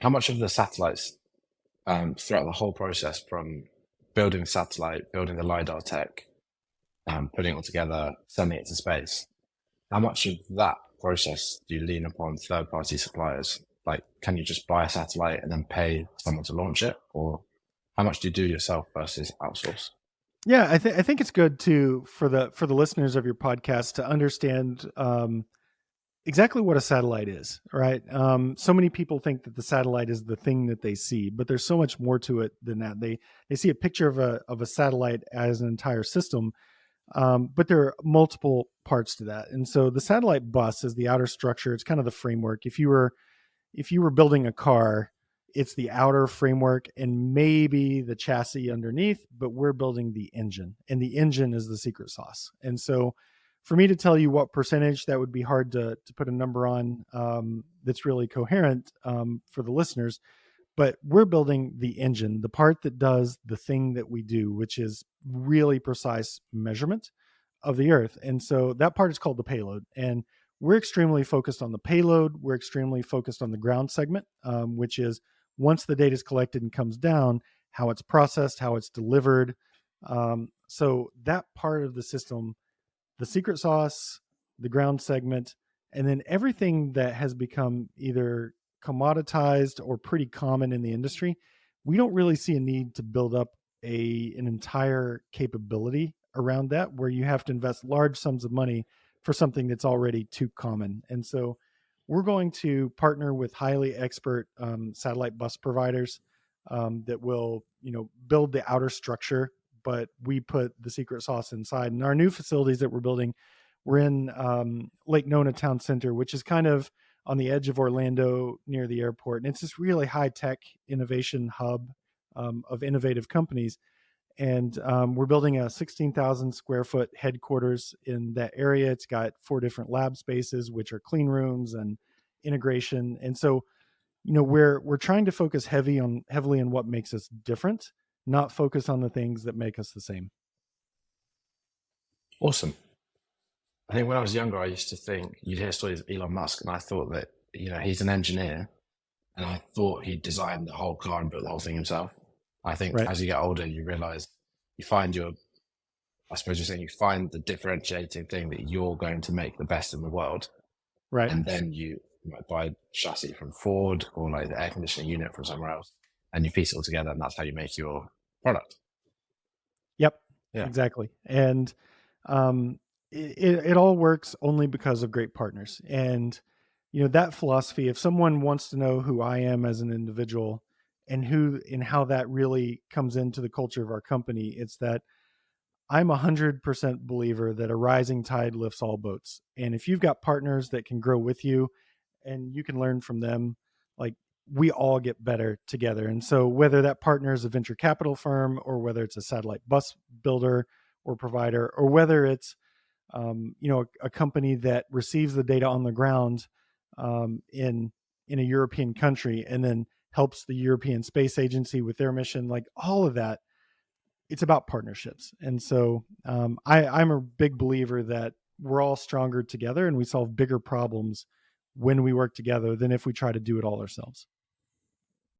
how much of the satellites throughout the whole process from building the satellite, building the LiDAR tech, putting it all together, sending it to space, how much of that process do you lean upon third party suppliers? Like, can you just buy a satellite and then pay someone to launch it? Or how much do you do yourself versus outsource? Yeah, I think it's good to for the listeners of your podcast to understand exactly what a satellite is, right? So many people think that the satellite is the thing that they see, but there's so much more to it than that. They see a picture of a satellite as an entire system, but there are multiple parts to that. And so the satellite bus is the outer structure. It's kind of the framework. If you were building a car, it's the outer framework and maybe the chassis underneath, but we're building the engine, and the engine is the secret sauce. And so for me to tell you what percentage, that would be hard to put a number on, that's really coherent, for the listeners. But we're building the engine, the part that does the thing that we do, which is really precise measurement of the Earth. And so that part is called the payload. And we're extremely focused on the payload. We're extremely focused on the ground segment, which is once the data is collected and comes down, how it's processed, how it's delivered. So that part of the system, the secret sauce, the ground segment, and then everything that has become either commoditized or pretty common in the industry, we don't really see a need to build up an entire capability around that where you have to invest large sums of money for something that's already too common. And so we're going to partner with highly expert satellite bus providers that will, build the outer structure, but we put the secret sauce inside. And our new facilities that we're building, we're in Lake Nona Town Center, which is kind of on the edge of Orlando near the airport. And it's this really high tech innovation hub of innovative companies. And we're building a 16,000 square foot headquarters in that area. It's got 4 different lab spaces, which are clean rooms and integration. And so, we're trying to focus heavily on what makes us different, not focus on the things that make us the same. Awesome. I think when I was younger, I used to think you'd hear stories of Elon Musk, and I thought that, he's an engineer, and I thought he designed the whole car and built the whole thing himself. I think Right. as you get older, you realize you find I suppose you're saying you find the differentiating thing that you're going to make the best in the world. Right. And then you might buy a chassis from Ford or like the air conditioning unit from somewhere else, and you piece it all together, and that's how you make your product. Yep. Yeah. Exactly. And um, it all works only because of great partners. And that philosophy. If someone wants to know who I am as an individual and how that really comes into the culture of our company, it's that I'm 100% believer that a rising tide lifts all boats. And if you've got partners that can grow with you and you can learn from them, like we all get better together. And so whether that partner is a venture capital firm or whether it's a satellite bus builder or provider, or whether it's a company that receives the data on the ground in a European country and then helps the European Space Agency with their mission, like all of that, it's about partnerships. And so I'm a big believer that we're all stronger together and we solve bigger problems when we work together than if we try to do it all ourselves.